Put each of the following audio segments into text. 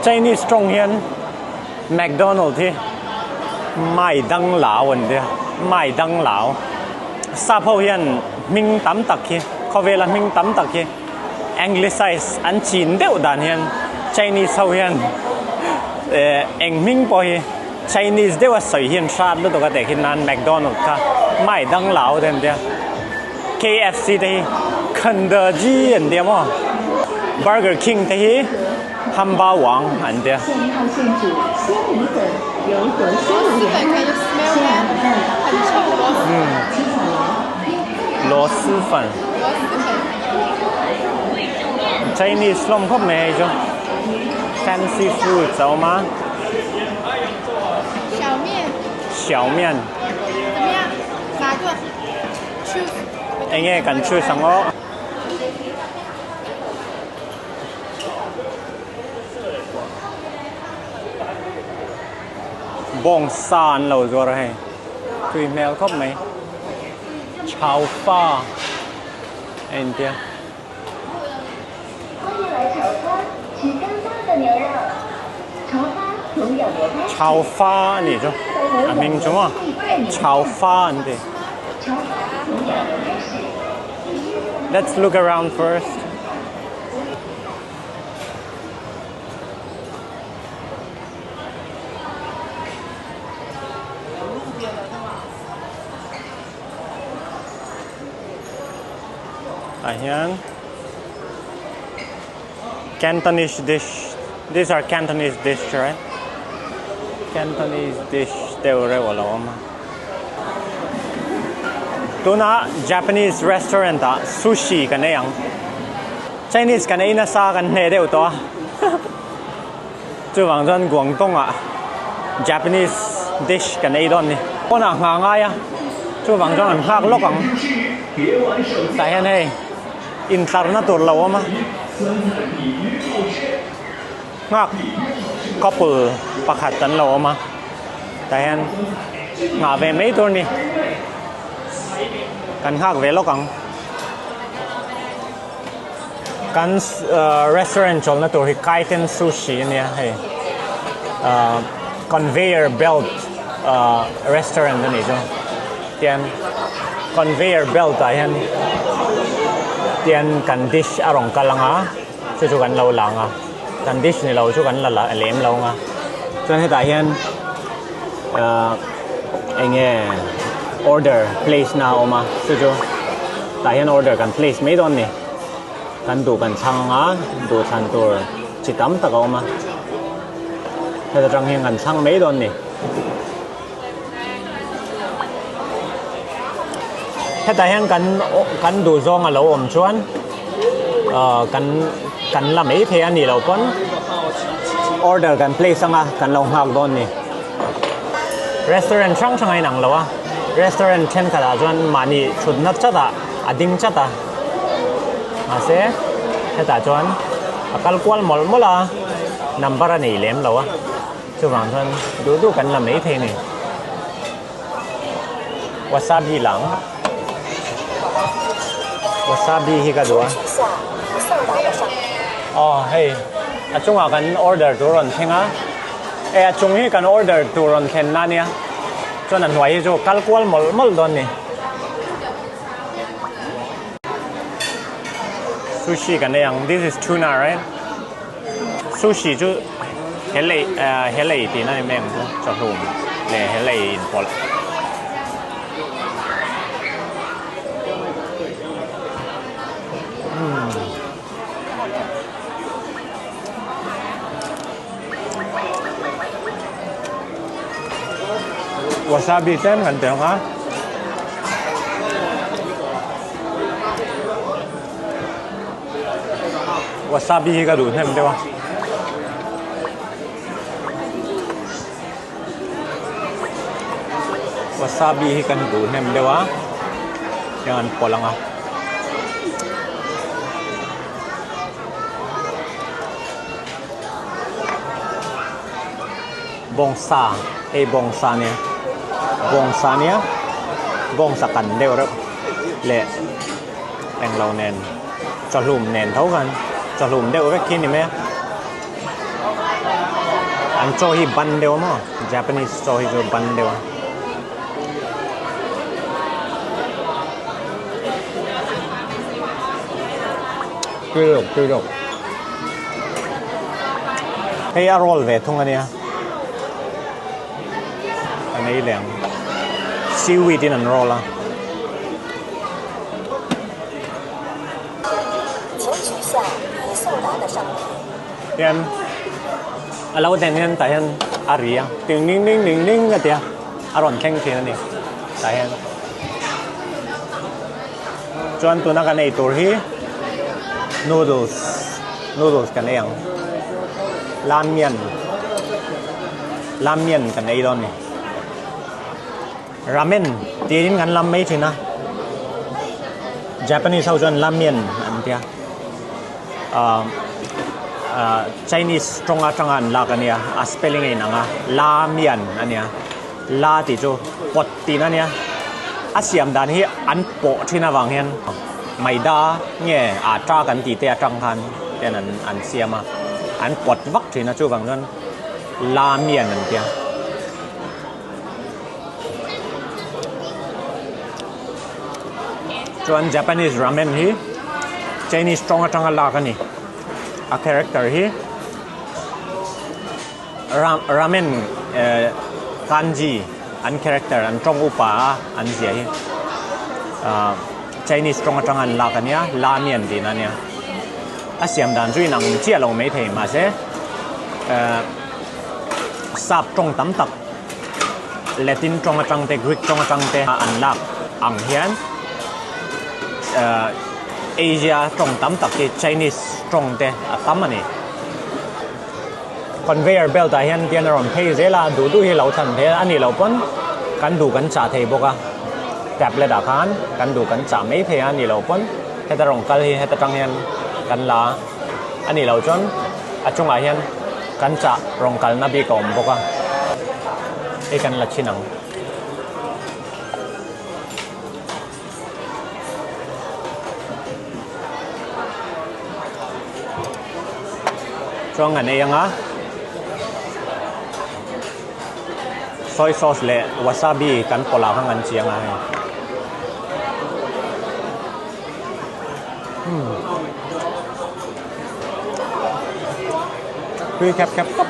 Chinese strong hian McDonald hi mai dang lao an dia mai dang lao sa pho hian ming tam tak hi khovela ming tam tak hi anglicize an chin deuh dan hian Chinese ho hian eng ming po hi Chinese deuh a soi hian shat lu to ka te hin nan McDonald kha mai dang lao den dia KFC te hi Kentucky an dia mo Burger King te hi汉堡王an dia螺蛳粉 Chinese ลมครบไหมจ๊ะ Fancy food 知道吗小面怎么样哪个 choose 应该敢吃什么บงซานเราจะอะไรคุยแมวครบไหมชาวฟ้าเอ็นเดียชาวฟ้านี่จ้ะ明จ้ะชาวฟ้าอันเดีย Let's look around first Ayan. Cantonese dish. These are Cantonese dish, right? Cantonese dish. Teore wala ma. Tuna Japanese restaurant sushi kanayang. Chinese kanay na sa kanay deu to. Chu wang zan Guangdong Japanese dish kanay don ni. Ona nga nga ya. Chu wang zan hak lokang. Sayan hey. Internator lawa ma ngak couple pakhatan lawa ma tayan nga ve mấy tur ni kan hak ve lokang kan restaurant chol na tur hi kaiten sushi ni hey conveyor belt restaurant ni jo tian conveyor belt tayan tiền cần dish arong kalanga chu kan lo langa kan dish ni lo chu kan la lem lo nga chuan he ta hian enge order place na oma chu ta hian order kan place me don ni kan du kan changa du chan tur chitam ta ka oma he ta tang hian kan chang me don ni thế tại hiện cắn đủ do mà lâu ẩm chuan cắn làm mấy thế anh đi lâu con order cắn place sang cắn lâu học đón nè restaurant sang sang ai nặng lâu restaurant trên cả là chuan mà nị chụp nát chất đinh chất mà sẽ thế tại chuan cal quan mol là number anh đi lem lâu chứ vàng chuan đủ cắn làm mấy thế nè wasabi lắng wasabi hi ka dua hey chung kan order turon thenga chung hi kan order turon then na nia chon an hnuai hi chu kalkual mol don ni sushi kan yang this is tuna right sushi chu helei ti na meng cho hum le helei in pol wasabi ten kan te nga wasabi hi ka du them de wa wasabi hi kan du them de wa yan polanga bongsa bongsa ne bongsa nia bongsa kan deu rep le eng lau nen cho lùm nen thấuกันcho lùm deu cái kia này mẹ Anh cho hi ban đều mà Japanese cho hi cho ban đều tươi được hey roll về thung anh nha anh ấy liền seaweed in and roll 请取下已送达的商品。 Yan alaw din yan tayan Aria ting ning ning ning ning at ya aron keng tin ni tayan chuan tu na kan ei tur hi noodles kan yang lam mian kan ei don ni ramen tin kan lam mai thina Japanese how chuan lam mian an tia Chinese stronga changan la kania spelling ai nanga la mian ania la ti chu pot ti na nia asiam dan hi an po thina wang hian maida nge a tra kan ti te atang khan ten an siama an pot vak thina chu wang nan la mian an tia chuan Japanese ramen hi Chinese stronga changa la kani a character here ramen kanji an character an trong upa an zia hi Chinese trong an la kania la mian din ania asiam dan zui nang chia lo mai thei ma se sap trong tam tak Latin trong te Greek trong te an la ang hian Asia trong tam tak ke Chinese trong te tam ani conveyor belt a hian pian ron phei zela du hi lo than the ani lo pon kan du kan cha thei boka tablet a khan kan du kan cha mai the ani lo pon heta rong kal hi heta tang hian kan la ani lo chon achung a hian kan cha rong kal na bi kom boka e kan la chinang cho ngành này á soy sauce le wasabi kan pola hang an chiang ai Quy kẹp kẹp cấp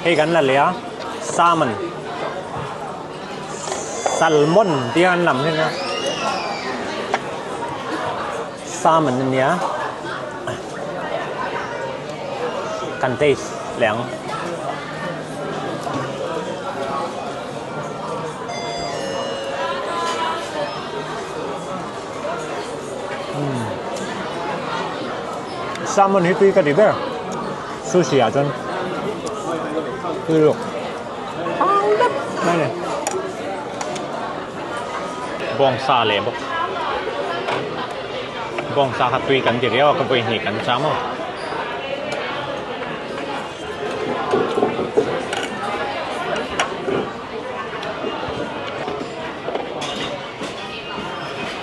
hay gắn là lẽ salmon tiếng Anh làm thế nào salmon nhá can taste 凉 salmon hi tui ka di ber sushi à chân tui được đây này bong sa le bok bong sa hat tui kan di rewa ka poi ni kan chamo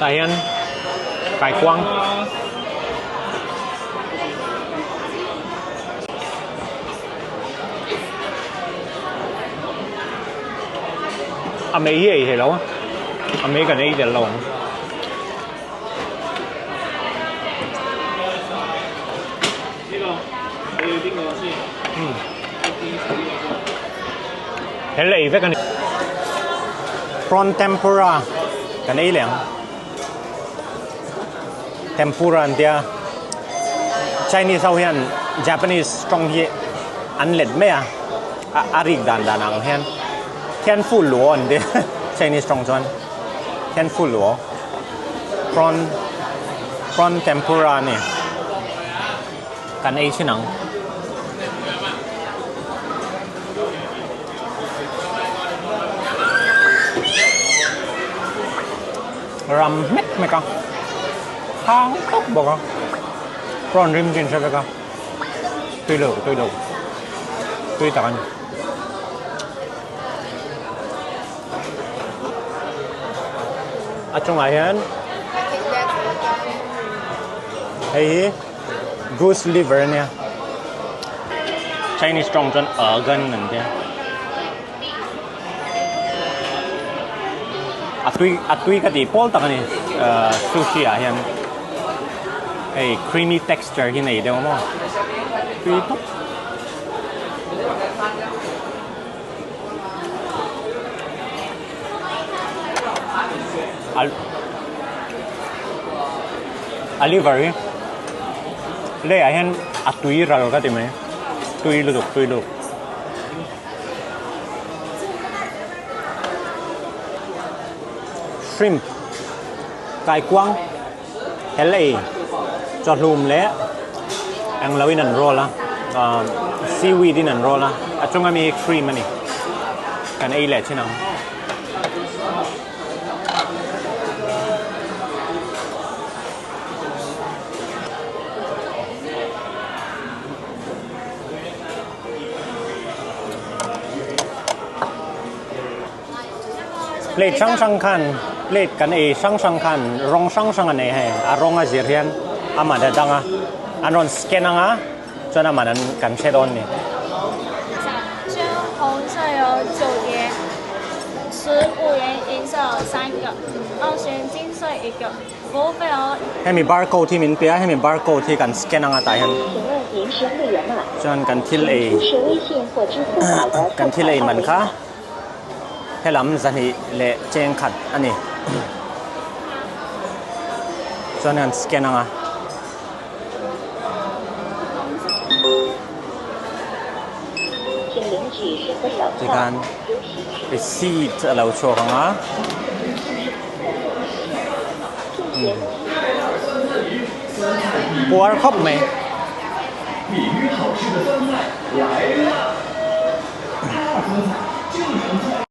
tại hiện cải quang mấy gì thì lâu mấy cái này thì lâu thế này với cái này prawn tempura cái này liền tempura anh tia Chinese sau hiện Japanese trong hiện ăn lết mấy à arik đàn ăn hiện thiên phụ lúa anh tia Chinese trong chuan thiên phụ lúa prawn tempura này cái này chứ nắng ram mét mấy con hang tóc bò con prawn rim trên sao con tươi đầu tươi tàn ở trong này hen hay goose liver nè Chinese strong จนกันนั่นเดียอัตุยก็ดีพอลตักนี่ซูชิอ่ะเห็นไอ้ creamy texture ที่ไหนเดียวมั้งคือทุกAlivari le ayan atui ral ka time tui lu shrimp kai quang hele chot lum le ang lawin an roll la seaweed in an roll la achunga mi cream ani kan ai le chinangเลดช่างคันเลดกันช่างคันรองช่างอันให้รองเสียนอามาเดดังอันรอนสแกนงจนอามานั้นกันเชดอนนี่鲜红色有9碟，15元银色有3个，2元金色1个，服务费哦。ให้มีบาร์โค้ดที่มินเปียให้มีบาร์โค้ดที่กันสแกนงตายฮันจนกันทิลกันทิลมันค่ะให้ล้ำจะให้เละเจงขัดอันนี้จนนั้นสแกนงที่การไปซีดเราโชว์งปัวครบไหม比鱼好吃的酸菜来了。